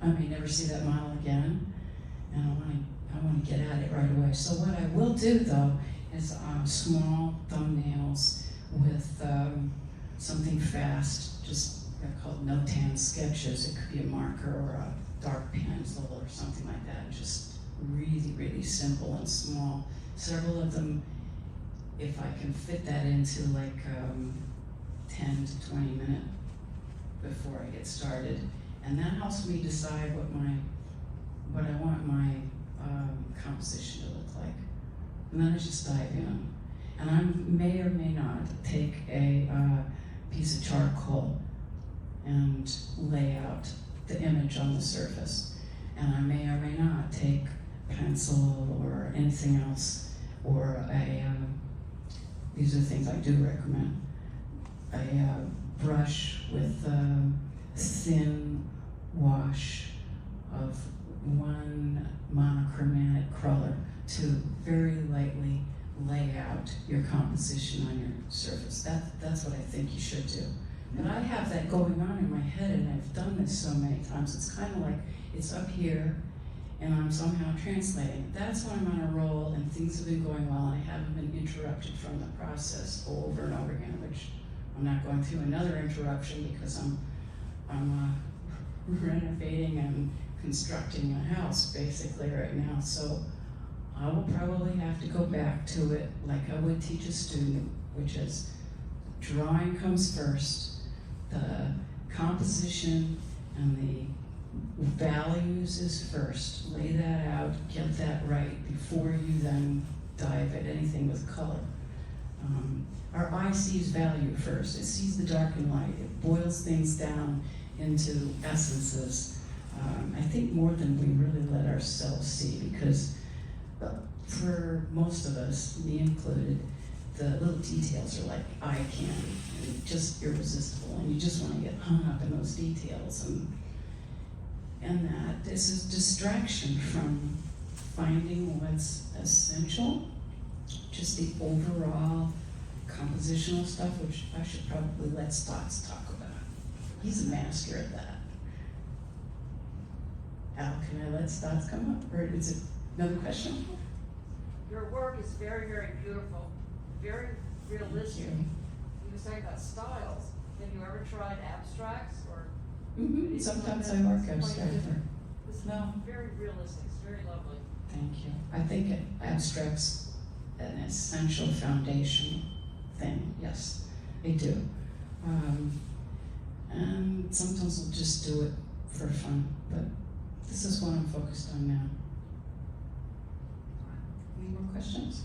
I may never see that model again, and I want to get at it right away. So what I will do though is small thumbnails with something fast, just they're called no-tan sketches. It could be a marker or a dark pencil or something like that, just really, really simple and small. Several of them, if I can fit that into like 10 to 20 minutes before I get started. And that helps me decide what I want my composition to look like. And then I just dive in. And I may or may not take a piece of charcoal and lay out the image on the surface. And I may or may not take pencil or anything else, or these are things I do recommend, a brush with thin wash of one monochromatic color to very lightly lay out your composition on your surface. That's what I think you should do. But I have that going on in my head, and I've done this so many times. It's kind of like it's up here, and I'm somehow translating. That's when I'm on a roll, and things have been going well, and I haven't been interrupted from the process over and over again, which I'm not going through another interruption because I'm renovating and constructing a house basically right now. So I will probably have to go back to it like I would teach a student, which is drawing comes first, the composition and the values is first. Lay that out, get that right before you then dive at anything with color. Our eye sees value first. It sees the dark and light. It boils things down into essences. I think more than we really let ourselves see, because for most of us, me included, the little details are like eye candy and just irresistible, and you just want to get hung up in those details, and that this is distraction from finding what's essential, just the overall compositional stuff, which I should probably let Stotts talk about. He's a master at that. Al, can I let Stotts come up, or is it another question? Your work is very, very beautiful, very realistic. You were saying about styles. Have you ever tried abstracts or? Mm-hmm. Sometimes I work abstract. This is No. very realistic. It's very lovely. Thank you. I think abstract's an essential foundation thing. Yes, I do. And sometimes I'll just do it for fun, but this is what I'm focused on now. Any more questions?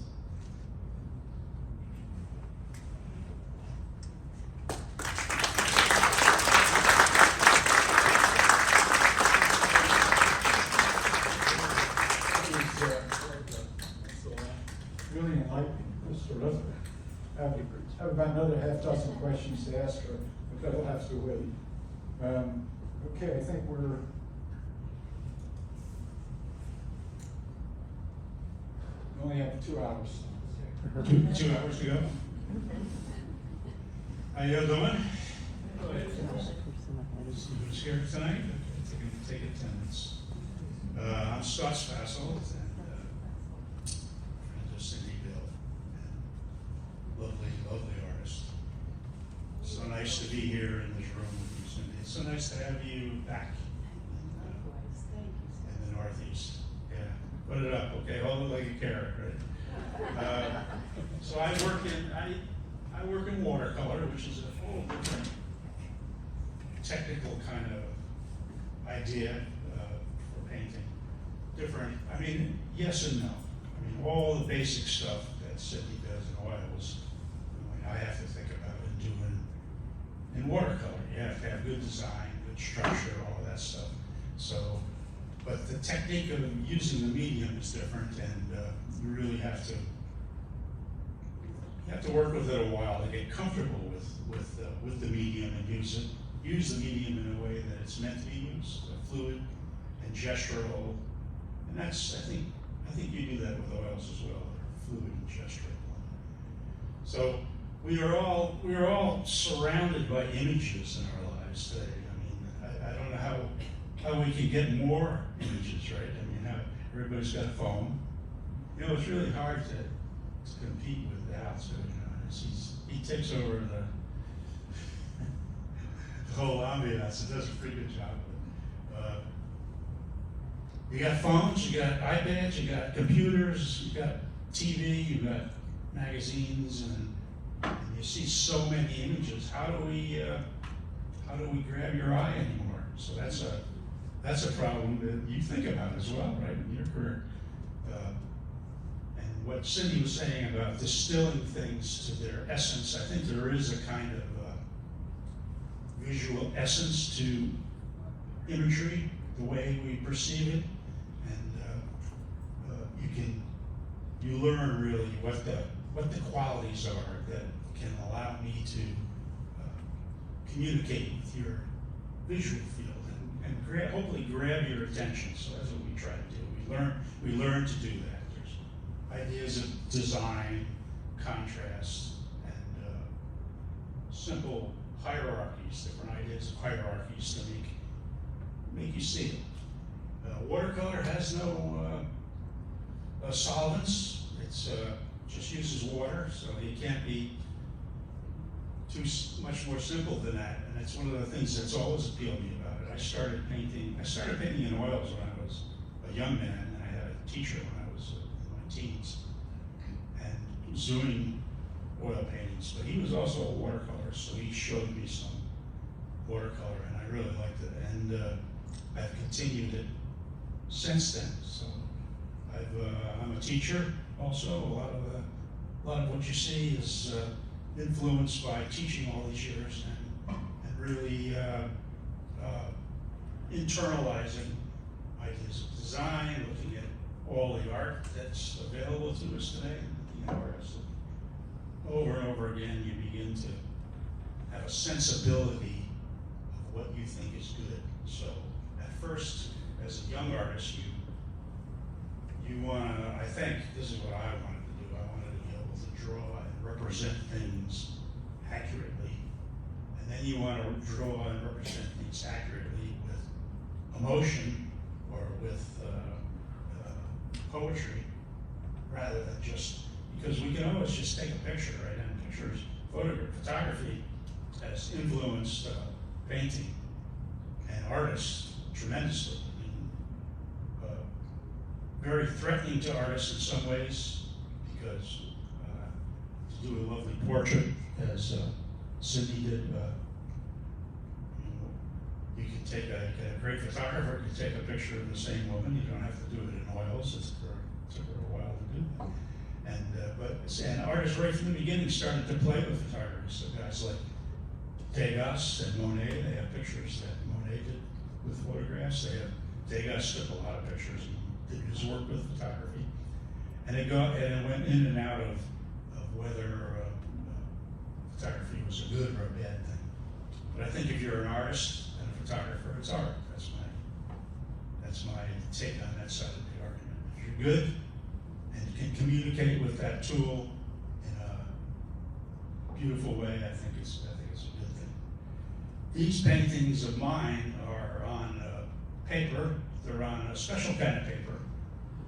Really enlightening. That's terrific. I have about another half dozen questions to ask her, but that'll have to wait. Okay, I think we only have 2 hours. 2 hours to go. How you doing? Who's here tonight? Take attendance. I'm Scott Spassel, and friend of Cindy Bill, and lovely artist. So nice to be here in this room with you, Cindy. It's so nice to have you back in the Northeast. Yeah, put it up, okay? Hold it like a carrot, right? So I work in watercolor, which is a whole different technical kind of idea for painting. Different, I mean, yes and no. I mean, all the basic stuff that Cindy does in oils, I have to think about and do in watercolor. You have to have good design, good structure, all of that stuff. So, but the technique of using the medium is different, and you really have to work with it a while to get comfortable with the medium and use the medium in a way that it's meant to be used, fluid and gestural. And that's, I think you do that with oils as well, fluid and gestural. So we are all surrounded by images in our lives today. I mean, I don't know how how we can get more images, right? I mean, how everybody's got a phone. You know, it's really hard to compete with Al, too, you know. He takes over the whole ambiance and does a pretty good job of it. You got phones, you got iPads, you got computers, you got TV, you got magazines, and you see so many images. How do we grab your eye anymore? So that's a problem that you think about as well, right, in your career. And what Cindy was saying about distilling things to their essence, I think there is a kind of visual essence to imagery, the way we perceive it, and you learn really what the qualities are that can allow me to communicate with your visual field and hopefully grab your attention. So that's what we try to do. We learn to do that. There's ideas of design, contrast, and simple hierarchies, different ideas of hierarchies to make you see it. Watercolor has no solvents. It's just uses water, so you can't be too much more simple than that. And that's one of the things that's always appealed to me about it. I started painting in oils when I was a young man, and I had a teacher when I was in my teens, and he was doing oil paintings, but he was also a watercolor, so he showed me some watercolor, and I really liked it, and I've continued it since then. So I'm a teacher also. A lot of what you see is influenced by teaching all these years and really internalizing ideas of design, looking at all the art that's available to us today, and looking at artists. Over and over again, you begin to have a sensibility of what you think is good. So at first, as a young artist, you want to, I think this is what I wanted to do. I wanted to be able to draw and represent things accurately. And then you want to draw and represent things accurately with emotion or with poetry, rather than just, because we can always just take a picture, right? And pictures, photography has influenced painting and artists tremendously. Very threatening to artists in some ways, because to do a lovely portrait, as Cindy did, you can take a great photographer can take a picture of the same woman. You don't have to do it in oils. It took her a while to do that. And artists right from the beginning started to play with photography. So guys like Degas and Monet, they have pictures that Monet did with photographs. Degas took a lot of pictures and did his work with photography, and it went in and out of whether photography was a good or a bad thing. But I think if you're an artist and a photographer, it's art. That's my take on that side of the argument. If you're good and can communicate with that tool in a beautiful way, I think it's a good thing. These paintings of mine are on paper. They're on a special kind of paper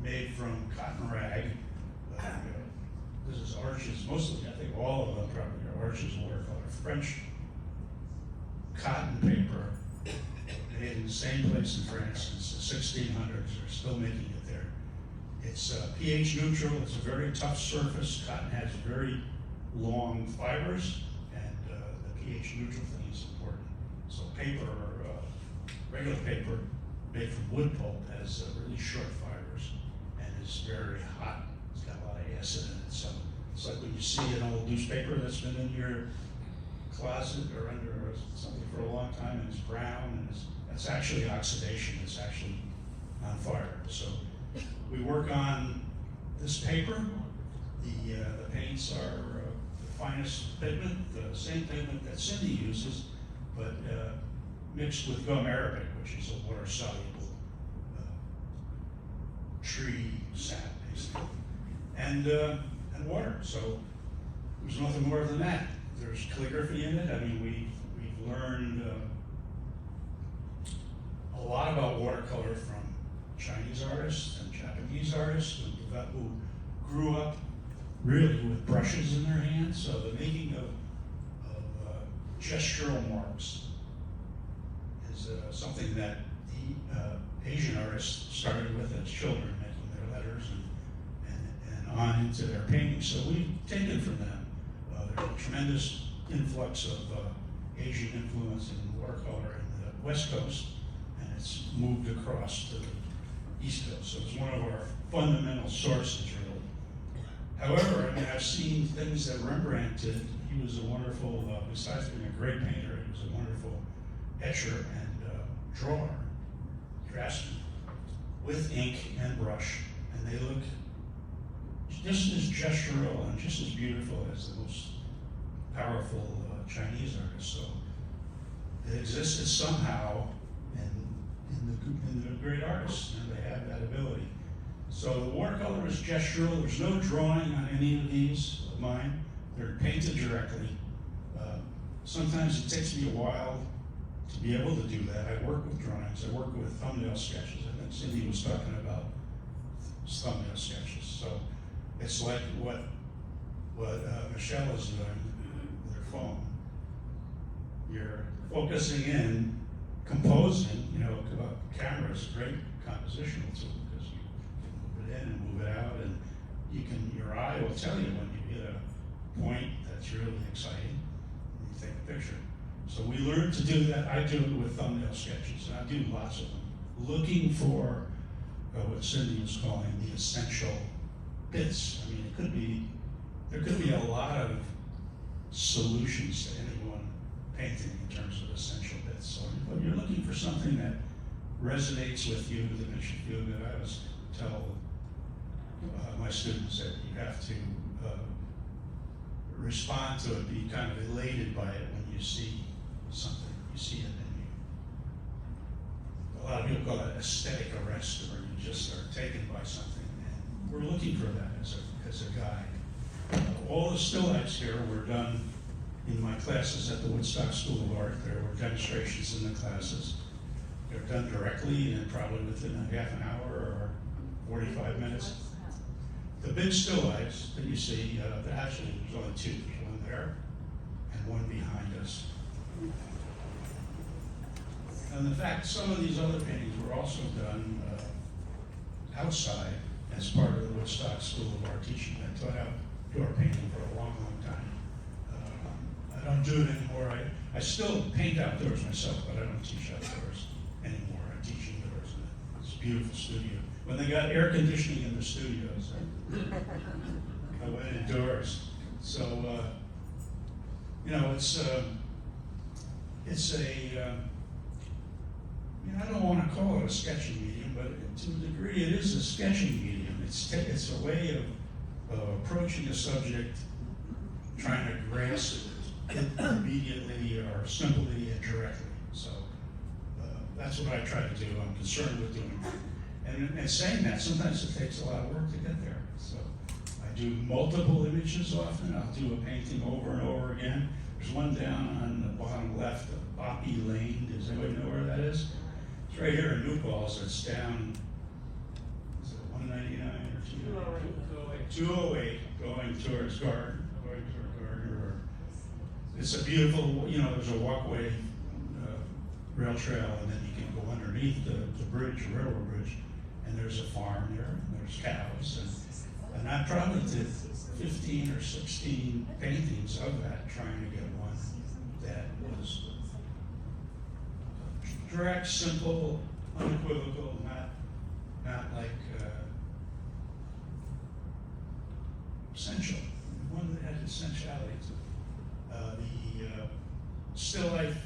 made from cotton rag. This is Arches, mostly, I think all of them probably are Arches watercolor. French cotton paper made in the same place in France since the 1600s. They're still making it there. It's pH neutral. It's a very tough surface. Cotton has very long fibers, and the pH neutral thing is important. So paper, regular paper made from wood pulp, has really short fibers and is very hot. It's got a lot of acid in it. So it's like when you see an old newspaper that's been in your closet or under something for a long time and it's brown, and that's actually oxidation. It's actually on fire. So we work on this paper. The paints are the finest pigment, the same pigment that Cindy uses, but mixed with gum arabic, which is a water-soluble tree sap, basically, and water. So there's nothing more than that. There's calligraphy in it. I mean, we've learned a lot about watercolor from Chinese artists and Japanese artists who grew up really with brushes in their hands. So the making of gestural marks is something that the Asian artists started with as children, making their letters and on into their paintings. So we've taken from them. There's a tremendous influx of Asian influence in watercolor in the West Coast, and it's moved across to the East Coast. So it's one of our fundamental sources, really. However, I mean, I've seen things that Rembrandt did. He was a wonderful, besides being a great painter, he was a wonderful etcher and drawer, draftsman, with ink and brush, and they look just as gestural and just as beautiful as the most powerful Chinese artists. So it existed somehow in the great artists, and they have that ability. So the watercolor is gestural. There's no drawing on any of these of mine. They're painted directly. Sometimes it takes me a while to be able to do that. I work with drawings. I work with thumbnail sketches. I think Cindy was talking about thumbnail sketches. So it's like what Michelle is doing with her phone. You're focusing in, composing. You know, camera is a great compositional tool because you can move it in and move it out, and your eye will tell you when you hit a point that's really exciting, and you take a picture. So we learned to do that. I do it with thumbnail sketches, and I do lots of them, looking for what Cindy was calling the essential bits. I mean, there could be a lot of solutions to any one painting in terms of essential bits. So you're looking for something that resonates with you, that makes you feel good. I always tell my students that you have to respond to it, be kind of elated by it when you see something. You see it, and a lot of people call it aesthetic arrest, where you just are taken by something. And we're looking for that as a guide. All the still lifes here were done in my classes at the Woodstock School of Art. There were demonstrations in the classes. They're done directly and probably within a half an hour or 45 minutes. The big still lifes that you see, actually there's only two. There's one there and one behind us. And in fact, some of these other paintings were also done outside as part of the Woodstock School of Art teaching. I taught outdoor painting for a long, long time. I don't do it anymore. I still paint outdoors myself, but I don't teach outdoors anymore. I teach indoors in this beautiful studio. When they got air conditioning in the studios, I went indoors. So, it's I don't want to call it a sketching medium, but to a degree it is a sketching medium. It's a way of approaching a subject, trying to grasp it immediately or simply and directly. So that's what I try to do. I'm concerned with doing that. And saying that, sometimes it takes a lot of work to get there. So I do multiple images often. I'll do a painting over and over again. There's one down on the bottom left of Boppy Lane. Does anybody know where that is? It's right here in New Falls. It's down, is it 199 or 208? 208 going towards Gardner. It's a beautiful, there's a walkway, rail trail, and then you can go underneath the bridge, the railroad bridge, and there's a farm there, and there's cows, and I probably did 15 or 16 paintings of that, trying to get one that was direct, simple, unequivocal, not like essential, one that had essentiality to it. The still life,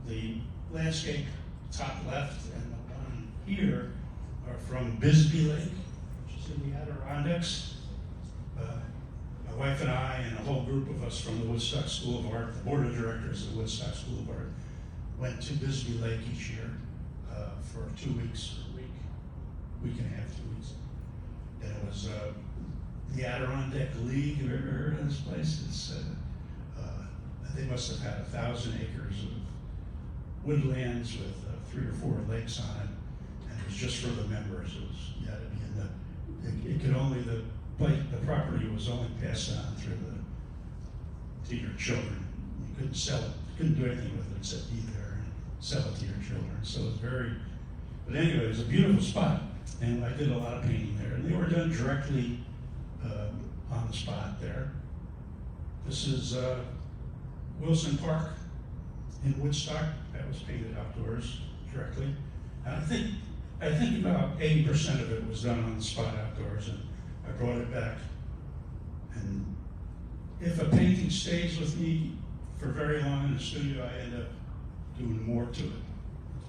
the landscape top left, and the one here are from Bisbee Lake, which is in the Adirondacks. My wife and I and a whole group of us from the Woodstock School of Art, the board of directors of the Woodstock School of Art, went to Bisbee Lake each year for 2 weeks, or week and a half, 2 weeks. And it was the Adirondack League. Have you ever heard of this place? It's they must have had 1,000 acres woodlands with 3 or 4 lakes on it, and it was just for the members. It was, you had to be in the, it could only, the property was only passed on through to your children. You couldn't sell it, you couldn't do anything with it except be there and sell it to your children. So it was very, but anyway, it was a beautiful spot, and I did a lot of painting there, and they were done directly on the spot there. This is Wilson Park in Woodstock. That was painted outdoors directly. And I think about 80% of it was done on the spot outdoors, and I brought it back. And if a painting stays with me for very long in the studio, I end up doing more to it.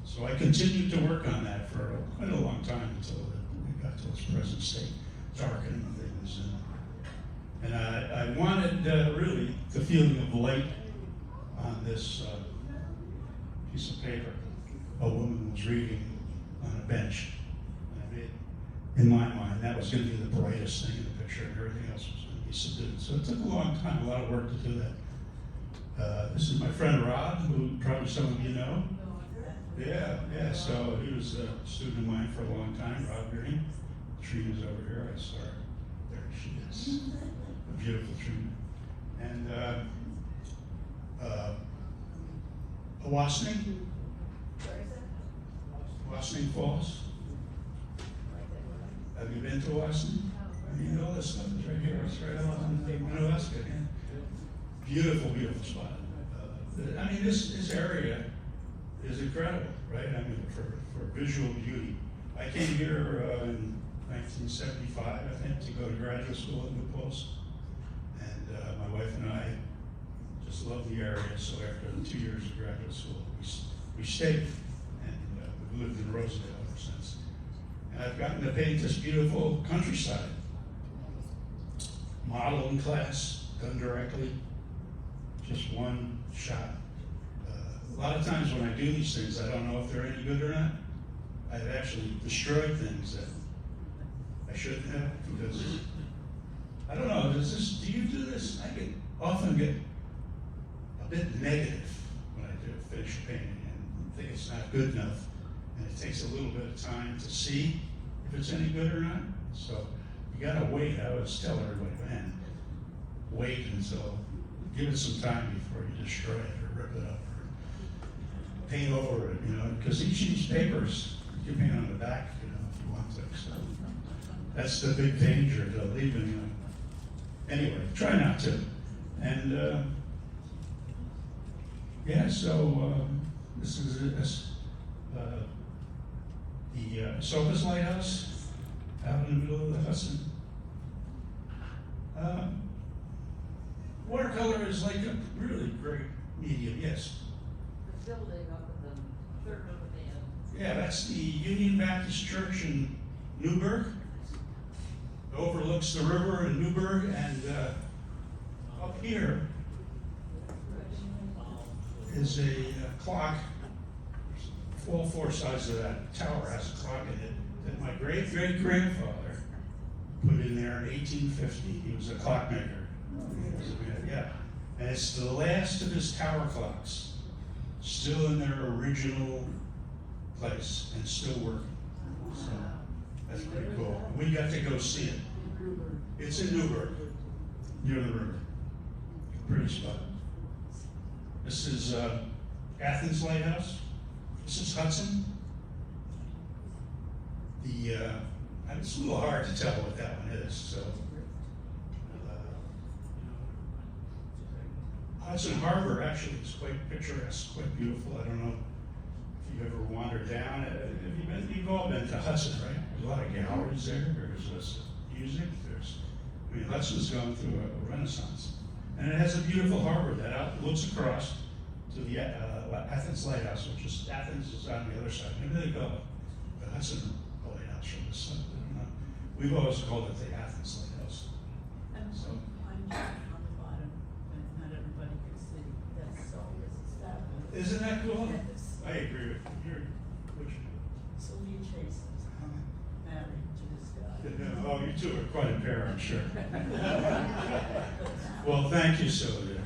So I continued to work on that for quite a long time until we got to its present state, darkening things. And I wanted really the feeling of light on this piece of paper. A woman was reading on a bench. And I made, in my mind, that was going to be the brightest thing in the picture, and everything else was going to be subdued. So it took a long time, a lot of work to do that. This is my friend Rob, who probably some of you know. Yeah, so he was a student of mine for a long time, Rob Green. Trina's over here, I saw her. There she is. A beautiful Trina. And Wasning. Wasning Falls. Have you been to Wasning? I mean, all this stuff is right here. It's right on the Minnewaska. Beautiful, beautiful spot. I mean, this area is incredible, right? I mean, for visual beauty. I came here in 1975, I think, to go to graduate school at New Paltz. And my wife and I just loved the area, so after the 2 years of graduate school, we stayed, and we've lived in Rosedale ever since. And I've gotten to paint this beautiful countryside. Model in class, done directly, just one shot. A lot of times when I do these things, I don't know if they're any good or not. I've actually destroyed things that I shouldn't have, because I don't know, do you do this? I can often get a bit negative when I do finish a painting and think it's not good enough. And it takes a little bit of time to see if it's any good or not. So you gotta wait. I always tell everybody, man, wait until, give it some time before you destroy it or rip it up or paint over it, because each of these papers, you can paint on the back, if you want to. So that's the big danger to leaving. Anyway, try not to. And this is the Athens Lighthouse out in the middle of the Hudson. Watercolor is like a really great medium, yes. The building up at the third room at the end. Yeah, that's the Union Baptist Church in Newburgh. It overlooks the river in Newburgh, and up here is a clock. All 4 sides of that tower has a clock in it that my great-great-grandfather put in there in 1850. He was a clockmaker. Yeah, and it's the last of his tower clocks, still in their original place and still working. So that's pretty cool. We got to go see it. It's in Newburgh, near the river. Pretty spot. This is Athens Lighthouse. This is Hudson. It's a little hard to tell what that one is. So Hudson Harbor actually is quite picturesque, quite beautiful. I don't know if you've ever wandered down. You've all been to Hudson, right? There's a lot of galleries there. There's music. Hudson's gone through a renaissance. And it has a beautiful harbor that looks across to the Athens Lighthouse, which is, Athens is on the other side. Maybe they call it the Hudson Lighthouse from this side. I don't know. We've always called it the Athens Lighthouse. And So, on the bottom, but not everybody can see, that's always established. isn't that cool? Yes. I agree with you. Sylvia Chase is married to this guy. Oh, you two are quite a pair, I'm sure. Well, thank you, Sylvia.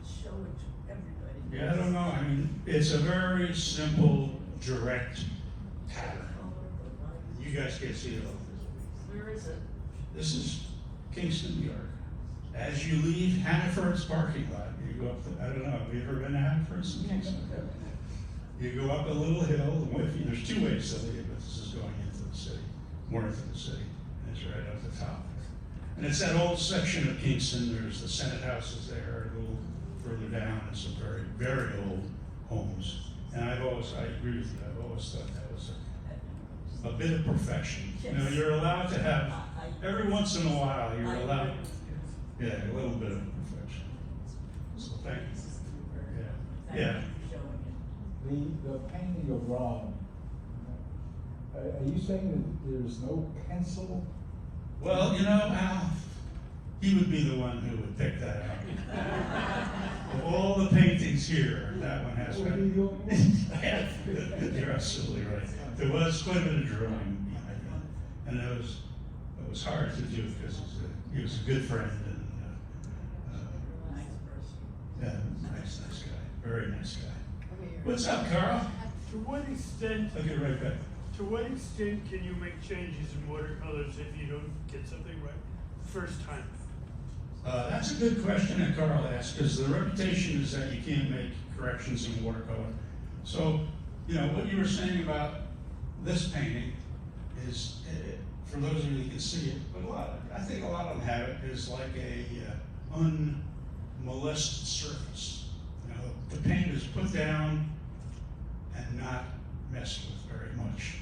Show it to everybody. Yeah, I don't know. I mean, it's a very simple, direct pattern. You guys can't see it all. Where is it? This is Kingston, New York. As you leave Hannaford's parking lot, you go up the, I don't know, have you ever been to Hannaford's in Kingston? You go up a little hill, and there's two ways to leave, but this is going into the city, more into the city, and it's right up the top. And it's that old section of Kingston. There's the Senate houses there, a little further down, and some very, very old homes. And I agree with you, I've always thought that was a bit of perfection. You know, you're allowed to have, every once in a while, you're allowed, yeah, a little bit of perfection. So thank you. Yeah. The painting of Ron, are you saying that there's no pencil? Well, you know, Al, he would be the one who would pick that out. Of all the paintings here, that one has been. You're absolutely right. There was quite a bit of drawing behind it, and it was hard to do because he was a good friend and yeah, nice guy, very nice guy. What's up, Carl? To what extent, I'll get right back. to what extent can you make changes in watercolors if you don't get something right first time? That's a good question that Carl asked, because the reputation is that you can't make corrections in watercolor. So, you know, what you were saying about this painting is, for those of you who can see it, but I think a lot of them have it, is like a unmolested surface. You know, the paint is put down and not messed with very much.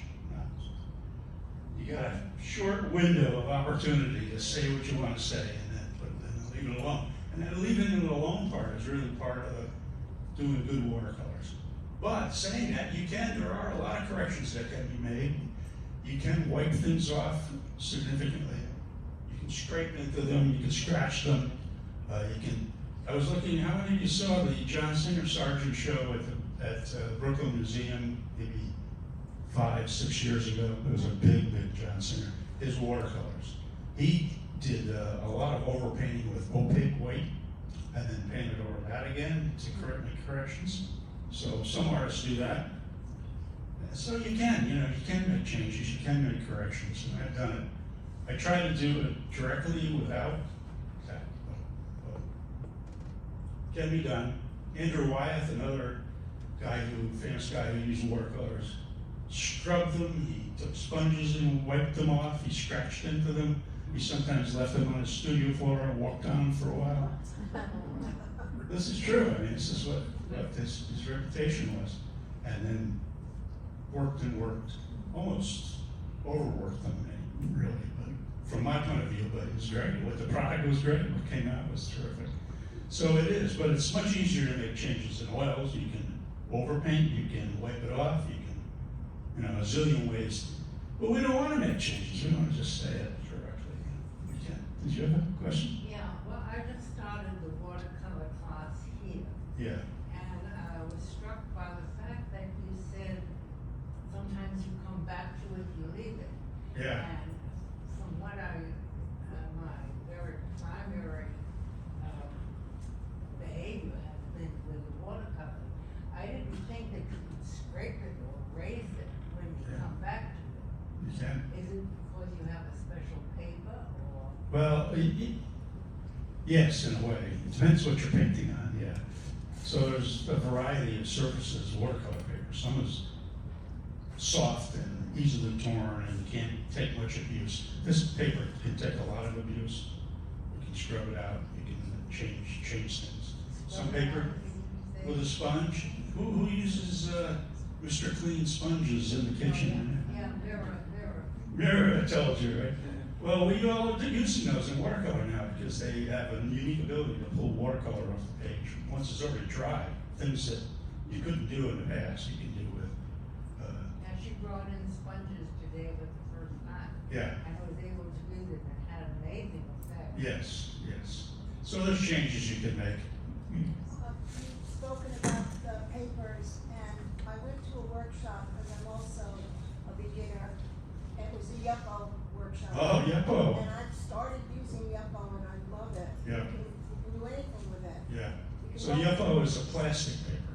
You got a short window of opportunity to say what you want to say, and then leave it alone. And then leaving it alone part is really part of doing good watercolors. But saying that, there are a lot of corrections that can be made. You can wipe things off significantly. You can scrape into them, you can scratch them. I was looking, how many of you saw the John Singer Sargent show at Brooklyn Museum maybe 5-6 years ago? It was a big John Singer. His watercolors. He did a lot of overpainting with opaque white and then painted over that again to make corrections. So some artists do that. So you can make changes, you can make corrections, and I've done it. I try to do it directly without that, but can be done. Andrew Wyeth, another famous guy who used watercolors, scrubbed them, he took sponges and wiped them off, he scratched into them. He sometimes left them on his studio floor and walked on for a while. This is true. I mean, this is what his reputation was. And then worked, almost overworked them, really. But from my point of view, but it was great. The product was great. What came out was terrific. So it is, but it's much easier to make changes in oils. You can overpaint, you can wipe it off, you can, a zillion ways. But we don't want to make changes. We want to just say it directly. We can. Did you have a question? Yeah, well, I just started the watercolor class here. Yeah. And I was struck by the fact that you said sometimes you come back to it, you leave it. Yeah. And from what my very primary behavior has been with the watercolor, I didn't think that you could scrape it or raise it when you come back to it. You can. Is it because you have a special paper or? Well, yes, in a way. It depends what you're painting on, yeah. So there's a variety of surfaces, watercolor paper. Some is soft and easily torn and can't take much abuse. This paper can take a lot of abuse. You can scrub it out. You can change things. Some paper with a sponge. Who uses Mr. Clean sponges in the kitchen? Yeah, Mirror, I told you, right? Well, we all are using those in watercolor now because they have a unique ability to pull watercolor off the page. Once it's already dry, things that you couldn't do in the past, you can do with. Now, she brought in sponges today for the first time. Yeah. And I was able to use it and it had an amazing effect. Yes. So there's changes you can make. You've spoken about the papers, and I went to a workshop, because I'm also a beginner. It was a Yucco workshop. Oh, Yucco. And I've started using Yucco, and I love it. Yeah. You can do anything with it. Yeah. You can So write- Yucco is a plastic paper.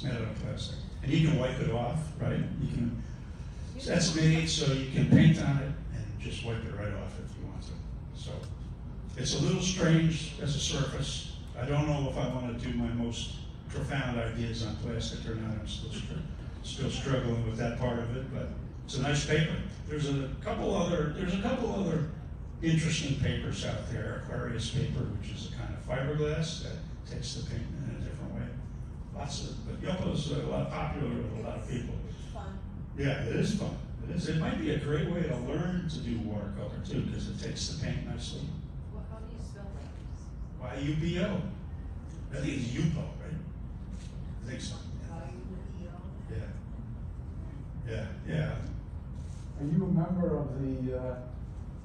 made out of plastic. And you can wipe it off, right? You can, so that's made so you can paint on it and just wipe it right off if you want to. So it's a little strange as a surface. I don't know if I want to do my most profound ideas on plastic or not. I'm still struggling with that part of it, but it's a nice paper. There's a couple other interesting papers out there. Aquarius Paper, which is a kind of fiberglass that takes the paint in a different way. But Yucco's a lot popular with a lot of people. It's fun. Yeah, it is fun. It is. It might be a great way to learn to do watercolor too, because it takes the paint nicely. Well, how do you spell that? Y-U-B-O. I think it's Yupo, right? I think so. Yeah. Yeah, yeah. Are you a member of the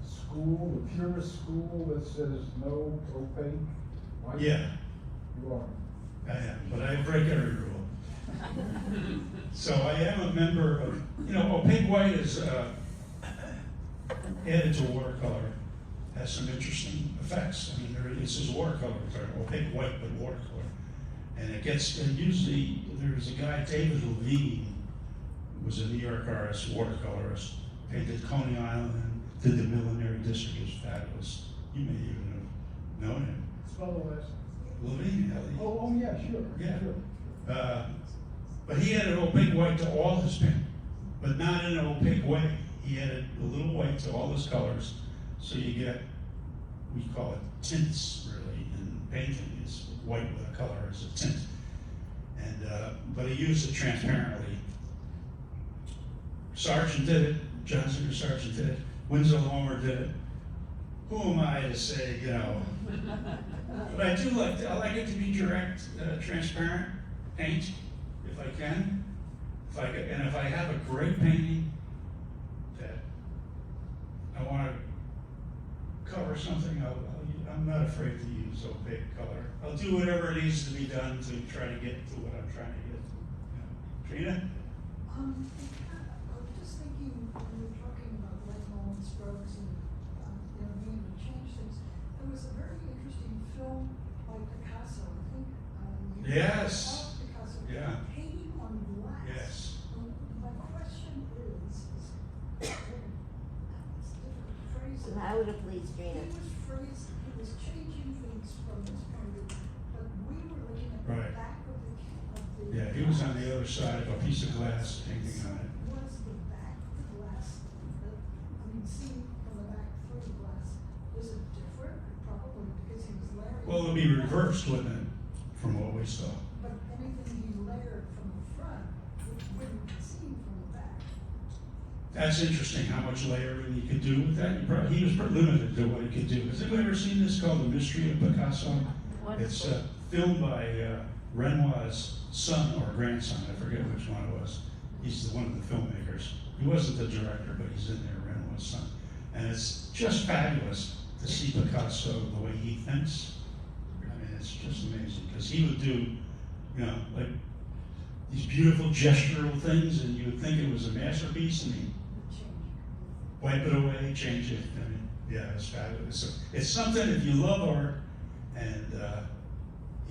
school, the purist school that says no opaque white? Yeah, You are. I am, but I break every rule. So I am a member of, opaque white is added to watercolor, has some interesting effects. I mean, this is watercolor, opaque white, but watercolor. And and usually there's a guy, David Levine, who was a New York artist, watercolorist, painted Coney Island and did the Millinery District. It was fabulous. You may even have known him. Spell the last. Levine, Oh, yeah, sure. Yeah. Sure. But he added opaque white to all his paint, but not in an opaque way. He added a little white to all his colors, so you get, we call it tints, really, in painting, is white with a color as a tint. And, but he used it transparently. Sargent did it, Johnson or Sargent did it, Winslow Homer did it. Who am I to say, But I do I like it to be direct, transparent paint, if I can. And if I have a great painting that I want to cover something, I'm not afraid to use opaque color. I'll do whatever needs to be done to try to get to what I'm trying to get to. Trina? I was just thinking when we were talking about light bulb strokes and being able to change things. There was a very interesting film by Picasso. I think Yes. Picasso. Yeah. Painting on glass. Yes. My question is it's difficult to phrase it. Louder, please, Trina. He was changing things from this point of view, but we were looking at the Right. back of the. Yeah, he was on the other side of a piece of glass painting on it. Was the back of the glass, seen from the back through the glass, was it different? Probably because he was layering. Well, it'll be reversed, wouldn't it, from what we saw? But anything he layered from the front, which wouldn't be seen from the back. That's interesting, how much layering he could do with that. He was pretty limited to what he could do. Has anybody ever seen this called The Mystery of Picasso? It's filmed by Renoir's son or grandson, I forget which one it was. He's one of the filmmakers. He wasn't the director, but he's in there, Renoir's son. And it's just fabulous to see Picasso the way he thinks. I mean, it's just amazing, because he would do, like these beautiful gestural things, and you would think it was a masterpiece, and he'd wipe it away, change it. I mean, yeah, it's fabulous. So it's something, if you love art and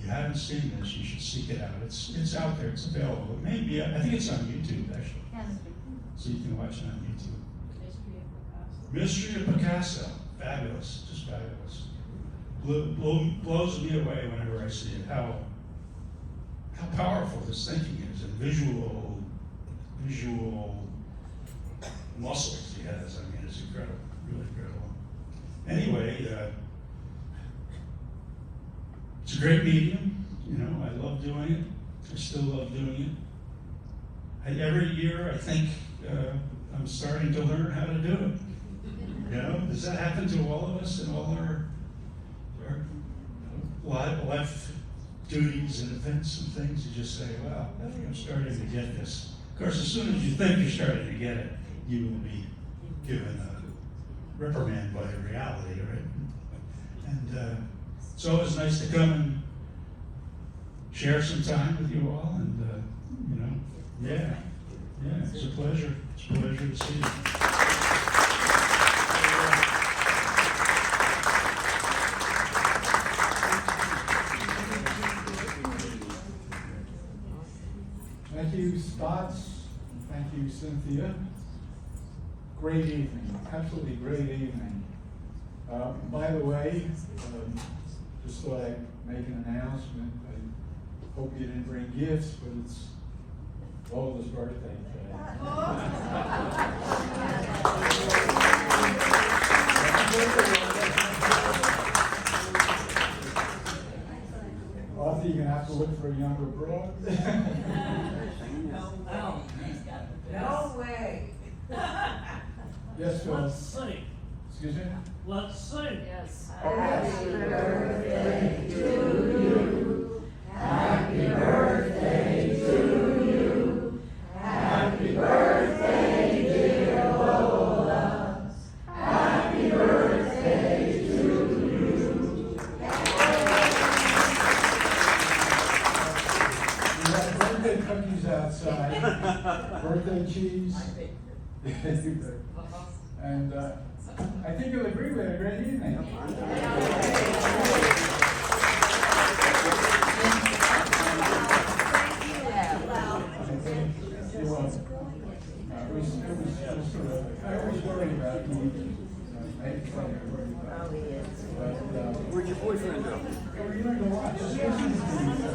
you haven't seen this, you should seek it out. It's out there, it's available. Maybe, I think it's on YouTube, actually. So you can watch it on YouTube. Mystery of Picasso. Fabulous, just fabulous. Blows me away whenever I see it, how powerful this thinking is, and visual muscles he has. I mean, it's incredible, really incredible. Anyway, it's a great medium. I love doing it. I still love doing it. Every year, I think I'm starting to learn how to do it. Does that happen to all of us in all our life duties and events and things? You just say, "Wow, I think I'm starting to get this." Of course, as soon as you think you're starting to get it, you will be given a reprimand by reality, right? And it's always nice to come and share some time with you all, and yeah, it's a pleasure. It's a pleasure to see you. Cynthia. Great evening, absolutely great evening. By the way, just thought I'd make an announcement. I hope you didn't bring gifts, but it's Lola's birthday today. Arthur, you're gonna have to look for a younger broad. No way. Yes, Phil. Let's sing. Excuse me? Let's sing. Yes. Happy birthday to you. Happy birthday to you. Happy birthday, dear Lola. Happy birthday to you. We have birthday cookies outside, birthday cheese. And I think you'll agree we had a great evening. You're welcome. It was terrific. I always worry about you. Maybe fun to worry about. But, Where'd your boyfriend go? you're going to watch. Just listen to me.